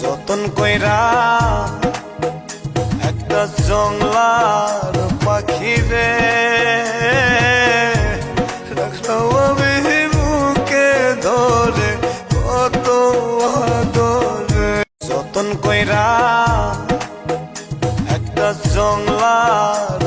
যতন কইরা একটা জংলার পাখি রে রাখলাম আমি বুকে ধরে কত আদরে। যতন কইরা একটা জংলার